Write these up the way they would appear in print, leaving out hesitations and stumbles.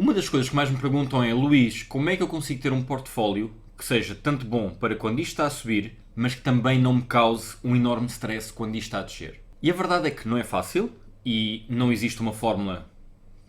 Uma das coisas que mais me perguntam é: Luís, como é que eu consigo ter um portfólio que seja tanto bom para quando isto está a subir, mas que também não me cause um enorme stress quando isto está a descer? E a verdade é que não é fácil e não existe uma fórmula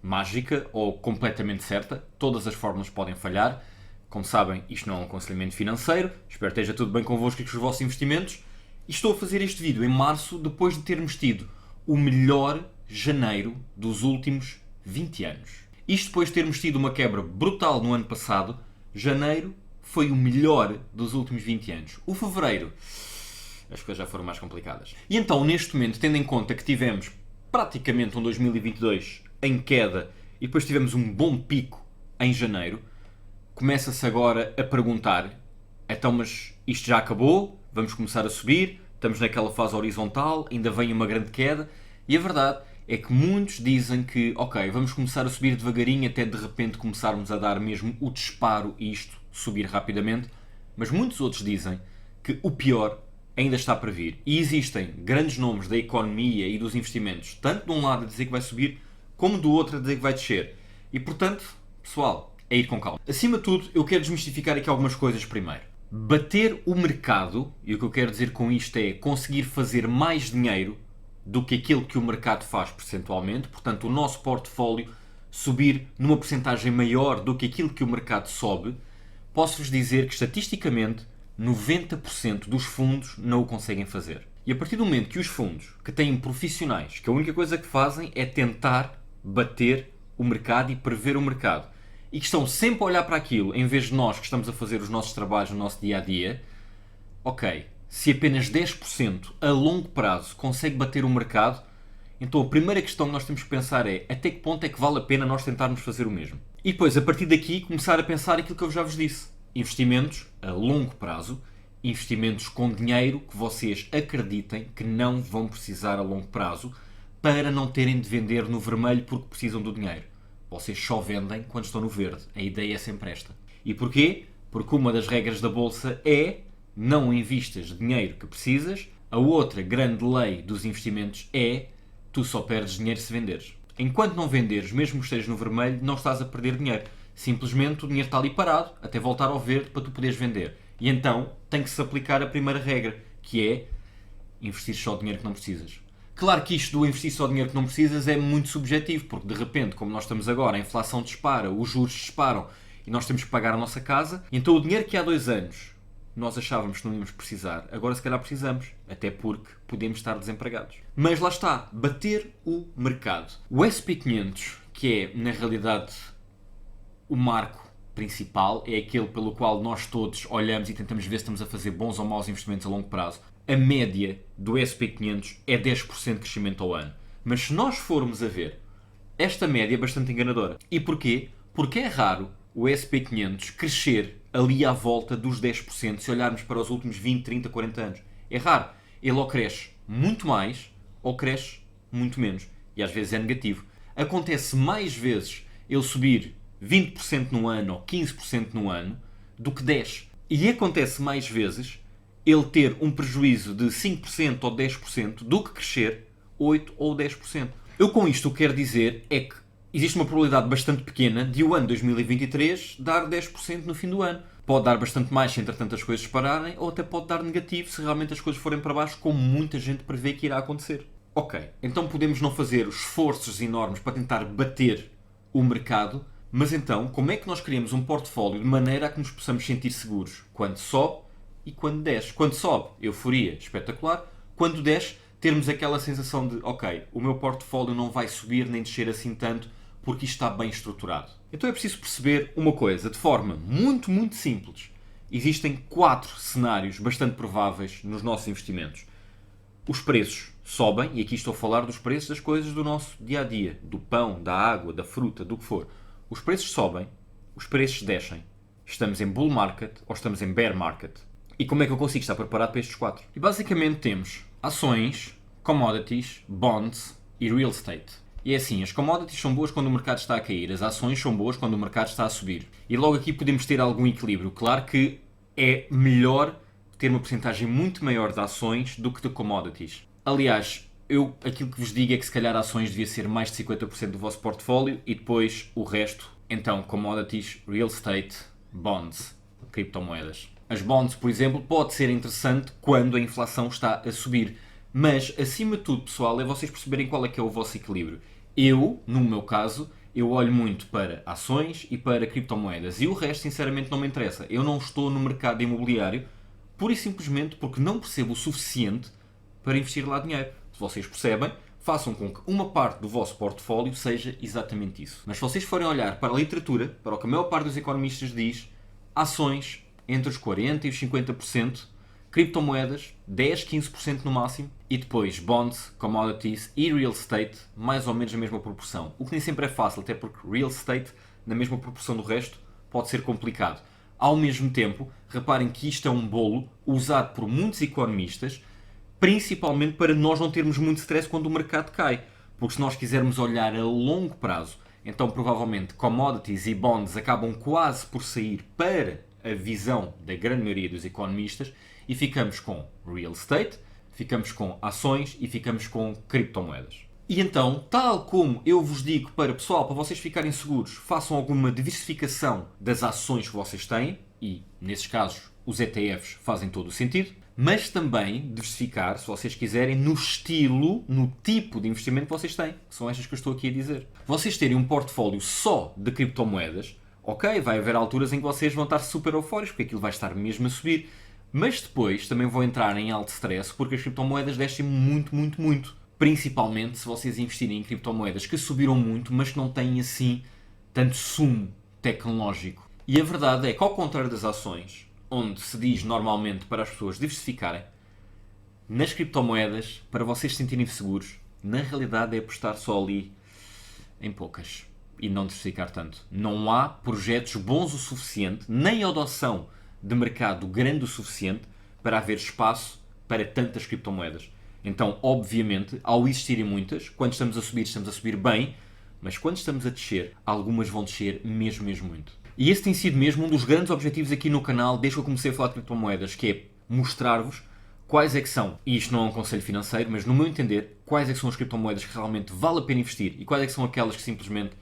mágica ou completamente certa. Todas as fórmulas podem falhar. Como sabem, isto não é um aconselhamento financeiro. Espero que esteja tudo bem convosco e com os vossos investimentos. E estou a fazer este vídeo em março, depois de termos tido o melhor janeiro dos últimos 20 anos. Isto depois de termos tido uma quebra brutal no ano passado, janeiro foi o melhor dos últimos 20 anos. O fevereiro, as coisas já foram mais complicadas. E então, neste momento, tendo em conta que tivemos praticamente um 2022 em queda e depois tivemos um bom pico em janeiro, começa-se agora a perguntar: então, mas isto já acabou? Vamos começar a subir? Estamos naquela fase horizontal? Ainda vem uma grande queda? E a verdade é que muitos dizem que, ok, vamos começar a subir devagarinho até de repente começarmos a dar mesmo o disparo e isto subir rapidamente. Mas muitos outros dizem que o pior ainda está para vir. E existem grandes nomes da economia e dos investimentos, tanto de um lado a dizer que vai subir, como do outro a dizer que vai descer. E portanto, pessoal, é ir com calma. Acima de tudo, eu quero desmistificar aqui algumas coisas primeiro. Bater o mercado, e o que eu quero dizer com isto é conseguir fazer mais dinheiro do que aquilo que o mercado faz percentualmente, portanto o nosso portfólio subir numa percentagem maior do que aquilo que o mercado sobe, posso-vos dizer que estatisticamente 90% dos fundos não o conseguem fazer. E a partir do momento que os fundos, que têm profissionais, que a única coisa que fazem é tentar bater o mercado e prever o mercado, e que estão sempre a olhar para aquilo, em vez de nós que estamos a fazer os nossos trabalhos no nosso dia-a-dia, ok, se apenas 10% a longo prazo consegue bater o mercado, então a primeira questão que nós temos que pensar é: até que ponto é que vale a pena nós tentarmos fazer o mesmo? E depois, a partir daqui, começar a pensar aquilo que eu já vos disse. Investimentos a longo prazo, investimentos com dinheiro que vocês acreditem que não vão precisar a longo prazo, para não terem de vender no vermelho porque precisam do dinheiro. Vocês só vendem quando estão no verde. A ideia é sempre esta. E porquê? Porque uma das regras da bolsa é: não invistas dinheiro que precisas. A outra grande lei dos investimentos é: tu só perdes dinheiro se venderes. Enquanto não venderes, mesmo que estejas no vermelho, não estás a perder dinheiro. Simplesmente o dinheiro está ali parado até voltar ao verde para tu poderes vender. E então tem que se aplicar a primeira regra, que é investir só dinheiro que não precisas. Claro que isto do investir só dinheiro que não precisas é muito subjetivo, porque de repente, como nós estamos agora, a inflação dispara, os juros disparam e nós temos que pagar a nossa casa, então o dinheiro que há 2 anos nós achávamos que não íamos precisar, agora se calhar precisamos, até porque podemos estar desempregados. Mas lá está, bater o mercado. O SP500, que é na realidade o marco principal, é aquele pelo qual nós todos olhamos e tentamos ver se estamos a fazer bons ou maus investimentos a longo prazo. A média do SP500 é 10% de crescimento ao ano. Mas se nós formos a ver, esta média é bastante enganadora. E porquê? Porque é raro o SP500 crescer ali à volta dos 10% se olharmos para os últimos 20, 30, 40 anos. É raro. Ele ou cresce muito mais ou cresce muito menos. E às vezes é negativo. Acontece mais vezes ele subir 20% no ano ou 15% no ano do que 10%. E acontece mais vezes ele ter um prejuízo de 5% ou 10% do que crescer 8% ou 10%. Eu com isto o que quero dizer é que existe uma probabilidade bastante pequena de o ano 2023 dar 10% no fim do ano. Pode dar bastante mais se entretanto as coisas pararem, ou até pode dar negativo se realmente as coisas forem para baixo, como muita gente prevê que irá acontecer. Ok, então podemos não fazer esforços enormes para tentar bater o mercado, mas então como é que nós criamos um portfólio de maneira a que nos possamos sentir seguros quando sobe e quando desce? Quando sobe, euforia, espetacular. Quando desce, termos aquela sensação de: ok, o meu portfólio não vai subir nem descer assim tanto porque isto está bem estruturado. Então é preciso perceber uma coisa de forma muito, muito simples. Existem 4 cenários bastante prováveis nos nossos investimentos. Os preços sobem, e aqui estou a falar dos preços das coisas do nosso dia-a-dia, do pão, da água, da fruta, do que for. Os preços sobem, os preços descem. Estamos em bull market ou estamos em bear market. E como é que eu consigo estar preparado para estes 4? E basicamente temos ações, commodities, bonds e real estate. E é assim, as commodities são boas quando o mercado está a cair, as ações são boas quando o mercado está a subir. E logo aqui podemos ter algum equilíbrio. Claro que é melhor ter uma porcentagem muito maior de ações do que de commodities. Aliás, aquilo que vos digo é que se calhar ações devia ser mais de 50% do vosso portfólio e depois o resto Então, commodities, real estate, bonds, criptomoedas. As bonds, por exemplo, pode ser interessante quando a inflação está a subir. Mas, acima de tudo, pessoal, é vocês perceberem qual é que é o vosso equilíbrio. Eu, no meu caso, eu olho muito para ações e para criptomoedas. E o resto, sinceramente, não me interessa. Eu não estou no mercado imobiliário pura e simplesmente porque não percebo o suficiente para investir lá dinheiro. Se vocês percebem, façam com que uma parte do vosso portfólio seja exatamente isso. Mas se vocês forem olhar para a literatura, para o que a maior parte dos economistas diz, ações entre os 40% e os 50%, criptomoedas 10, 15% no máximo, e depois bonds, commodities e real estate mais ou menos na mesma proporção. O que nem sempre é fácil, até porque real estate na mesma proporção do resto pode ser complicado. Ao mesmo tempo, reparem que isto é um bolo usado por muitos economistas, principalmente para nós não termos muito stress quando o mercado cai. Porque se nós quisermos olhar a longo prazo, então provavelmente commodities e bonds acabam quase por sair para a visão da grande maioria dos economistas e ficamos com real estate, ficamos com ações e ficamos com criptomoedas. E então, tal como eu vos digo para pessoal, para vocês ficarem seguros, façam alguma diversificação das ações que vocês têm, e nesses casos os ETFs fazem todo o sentido, mas também diversificar, se vocês quiserem, no estilo, no tipo de investimento que vocês têm, que são estas que eu estou aqui a dizer. Vocês terem um portfólio só de criptomoedas, ok, vai haver alturas em que vocês vão estar super eufóricos, porque aquilo vai estar mesmo a subir, mas depois também vão entrar em alto stress, porque as criptomoedas descem muito, muito, muito. Principalmente se vocês investirem em criptomoedas que subiram muito, mas que não têm assim tanto sumo tecnológico. E a verdade é que, ao contrário das ações, onde se diz normalmente para as pessoas diversificarem, nas criptomoedas, para vocês se sentirem seguros, na realidade é apostar só ali em poucas e não diversificar tanto. Não há projetos bons o suficiente, nem adoção de mercado grande o suficiente para haver espaço para tantas criptomoedas. Então, obviamente, ao existirem muitas, quando estamos a subir bem, mas quando estamos a descer, algumas vão descer mesmo, mesmo muito. E esse tem sido mesmo um dos grandes objetivos aqui no canal, desde que eu comecei a falar de criptomoedas, que é mostrar-vos quais é que são, e isto não é um conselho financeiro, mas no meu entender, quais é que são as criptomoedas que realmente vale a pena investir e quais é que são aquelas que simplesmente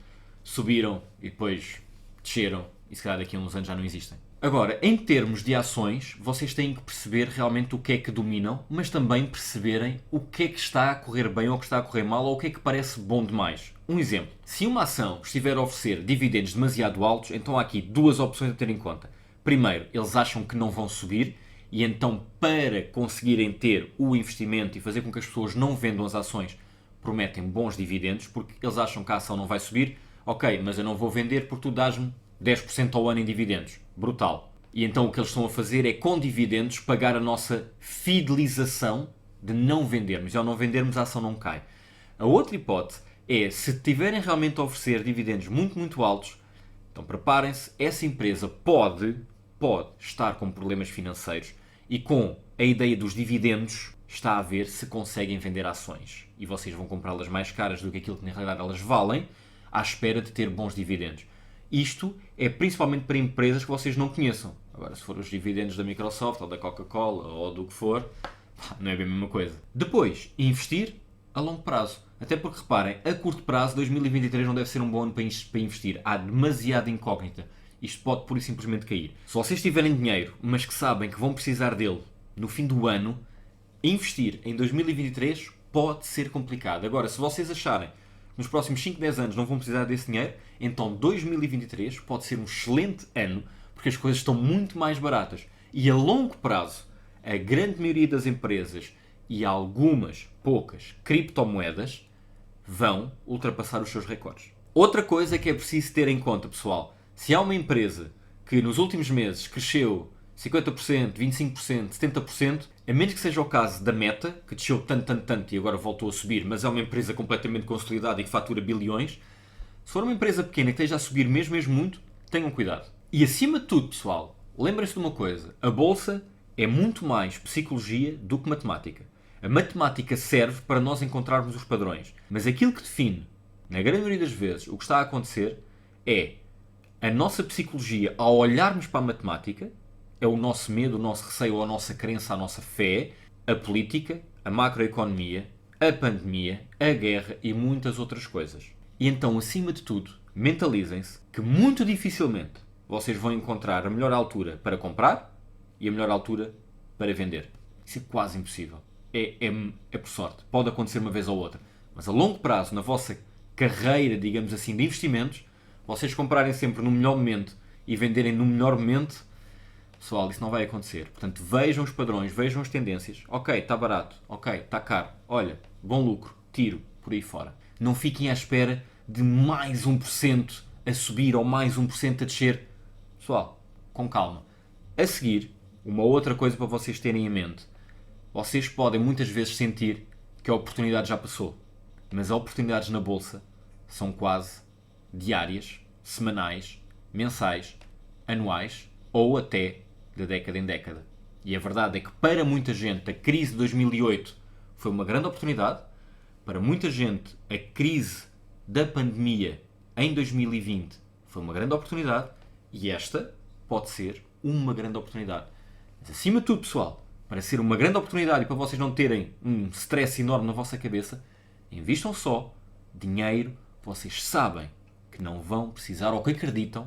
subiram e depois desceram e se calhar daqui a uns anos já não existem. Agora, em termos de ações, vocês têm que perceber realmente o que é que dominam, mas também perceberem o que é que está a correr bem ou o que está a correr mal ou o que é que parece bom demais. Um exemplo, se uma ação estiver a oferecer dividendos demasiado altos, então há aqui duas opções a ter em conta. Primeiro, eles acham que não vão subir e então para conseguirem ter o investimento e fazer com que as pessoas não vendam as ações, prometem bons dividendos porque eles acham que a ação não vai subir. Ok, mas eu não vou vender porque tu dás-me 10% ao ano em dividendos. Brutal. E então o que eles estão a fazer é, com dividendos, pagar a nossa fidelização de não vendermos. E ao não vendermos, a ação não cai. A outra hipótese é, se tiverem realmente a oferecer dividendos muito, muito altos, então preparem-se, essa empresa pode estar com problemas financeiros e com a ideia dos dividendos está a ver se conseguem vender ações. E vocês vão comprá-las mais caras do que aquilo que na realidade elas valem, à espera de ter bons dividendos. Isto é principalmente para empresas que vocês não conheçam. Agora, se for os dividendos da Microsoft ou da Coca-Cola ou do que for, não é bem a mesma coisa. Depois, investir a longo prazo. Até porque, reparem, a curto prazo, 2023 não deve ser um bom ano para investir. Há demasiada incógnita. Isto pode pura e simplesmente cair. Se vocês tiverem dinheiro, mas que sabem que vão precisar dele no fim do ano, investir em 2023 pode ser complicado. Agora, se vocês acharem nos próximos 5, 10 anos não vão precisar desse dinheiro, então 2023 pode ser um excelente ano, porque as coisas estão muito mais baratas. E a longo prazo, a grande maioria das empresas e algumas, poucas, criptomoedas vão ultrapassar os seus recordes. Outra coisa que é preciso ter em conta, pessoal, se há uma empresa que nos últimos meses cresceu 50%, 25%, 70%, a menos que seja o caso da Meta, que desceu tanto e agora voltou a subir, mas é uma empresa completamente consolidada e que fatura bilhões, se for uma empresa pequena que esteja a subir mesmo muito, tenham cuidado. E acima de tudo, pessoal, lembrem-se de uma coisa, a Bolsa é muito mais psicologia do que matemática. A matemática serve para nós encontrarmos os padrões, mas aquilo que define, na grande maioria das vezes, o que está a acontecer é a nossa psicologia ao olharmos para a matemática, é o nosso medo, o nosso receio, a nossa crença, a nossa fé, a política, a macroeconomia, a pandemia, a guerra e muitas outras coisas. E então, acima de tudo, mentalizem-se que muito dificilmente vocês vão encontrar a melhor altura para comprar e a melhor altura para vender. Isso é quase impossível. É por sorte. Pode acontecer uma vez ou outra. Mas a longo prazo, na vossa carreira, digamos assim, de investimentos, vocês comprarem sempre no melhor momento e venderem no melhor momento, pessoal, isso não vai acontecer. Portanto, vejam os padrões, vejam as tendências. Ok, está barato. Ok, está caro. Olha, bom lucro. Tiro. Por aí fora. Não fiquem à espera de mais 1% a subir ou mais 1% a descer. Pessoal, com calma. A seguir, uma outra coisa para vocês terem em mente. Vocês podem muitas vezes sentir que a oportunidade já passou. Mas as oportunidades na bolsa são quase diárias, semanais, mensais, anuais ou até de década em década. E a verdade é que para muita gente a crise de 2008 foi uma grande oportunidade. Para muita gente a crise da pandemia em 2020 foi uma grande oportunidade. E esta pode ser uma grande oportunidade. Mas acima de tudo, pessoal, para ser uma grande oportunidade e para vocês não terem um stress enorme na vossa cabeça, investam só dinheiro que vocês sabem que não vão precisar ou que acreditam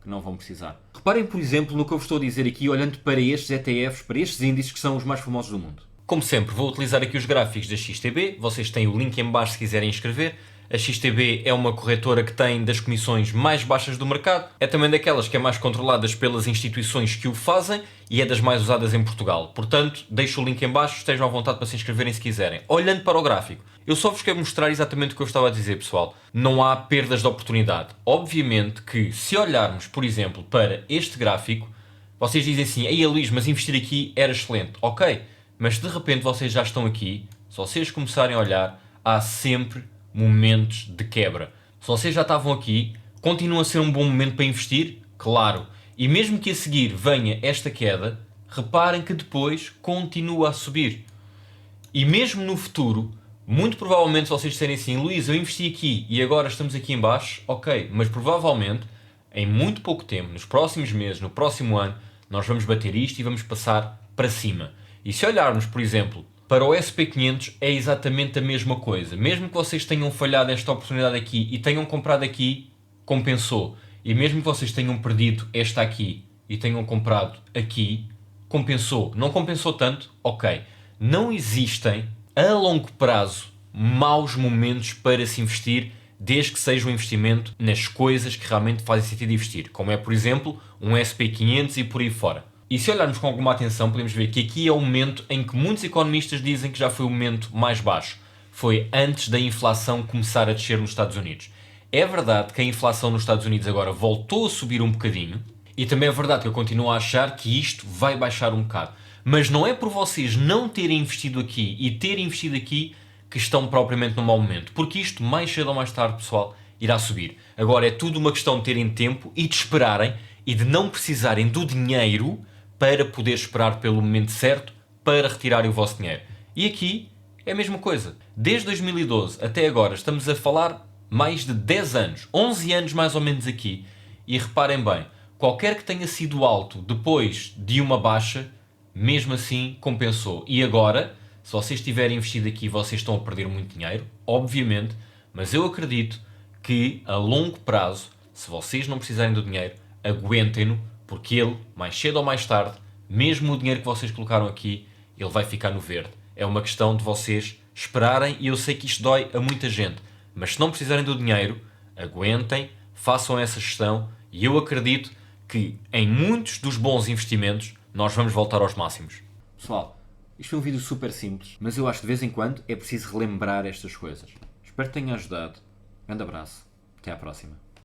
que não vão precisar. Reparem, por exemplo, no que eu vos estou a dizer aqui, olhando para estes ETFs, para estes índices que são os mais famosos do mundo. Como sempre, vou utilizar aqui os gráficos da XTB. Vocês têm o link em baixo se quiserem inscrever. A XTB é uma corretora que tem das comissões mais baixas do mercado. É também daquelas que é mais controladas pelas instituições que o fazem e é das mais usadas em Portugal. Portanto, deixo o link em baixo, estejam à vontade para se inscreverem se quiserem. Olhando para o gráfico, eu só vos quero mostrar exatamente o que eu estava a dizer, pessoal. Não há perdas de oportunidade. Obviamente que se olharmos, por exemplo, para este gráfico, vocês dizem assim, ei Luís, mas investir aqui era excelente. Ok, mas de repente vocês já estão aqui, se vocês começarem a olhar, há sempre momentos de quebra. Se vocês já estavam aqui, continua a ser um bom momento para investir? Claro. E mesmo que a seguir venha esta queda, reparem que depois continua a subir. E mesmo no futuro, muito provavelmente se vocês disserem assim, Luís, eu investi aqui e agora estamos aqui em baixo, ok, mas provavelmente em muito pouco tempo, nos próximos meses, no próximo ano, nós vamos bater isto e vamos passar para cima. E se olharmos, por exemplo, para o SP500 é exatamente a mesma coisa. Mesmo que vocês tenham falhado esta oportunidade aqui e tenham comprado aqui, compensou. E mesmo que vocês tenham perdido esta aqui e tenham comprado aqui, compensou. Não compensou tanto? Ok. Não existem, a longo prazo, maus momentos para se investir, desde que seja um investimento nas coisas que realmente fazem sentido investir. Como é, por exemplo, um SP500 e por aí fora. E se olharmos com alguma atenção, podemos ver que aqui é o momento em que muitos economistas dizem que já foi o momento mais baixo. Foi antes da inflação começar a descer nos Estados Unidos. É verdade que a inflação nos Estados Unidos agora voltou a subir um bocadinho, e também é verdade que eu continuo a achar que isto vai baixar um bocado. Mas não é por vocês não terem investido aqui e terem investido aqui que estão propriamente no mau momento. Porque isto, mais cedo ou mais tarde, pessoal, irá subir. Agora é tudo uma questão de terem tempo e de esperarem e de não precisarem do dinheiro para poder esperar pelo momento certo para retirarem o vosso dinheiro. E aqui é a mesma coisa. Desde 2012 até agora estamos a falar mais de 10 anos, 11 anos mais ou menos aqui. E reparem bem, qualquer que tenha sido alto depois de uma baixa, mesmo assim compensou. E agora, se vocês tiverem investido aqui, vocês estão a perder muito dinheiro, obviamente, mas eu acredito que a longo prazo, se vocês não precisarem do dinheiro, aguentem-no, porque ele, mais cedo ou mais tarde, mesmo o dinheiro que vocês colocaram aqui, ele vai ficar no verde. É uma questão de vocês esperarem, e eu sei que isto dói a muita gente, mas se não precisarem do dinheiro, aguentem, façam essa gestão, e eu acredito que em muitos dos bons investimentos nós vamos voltar aos máximos. Pessoal, isto foi um vídeo super simples, mas eu acho que de vez em quando é preciso relembrar estas coisas. Espero que tenha ajudado. Grande abraço. Até à próxima.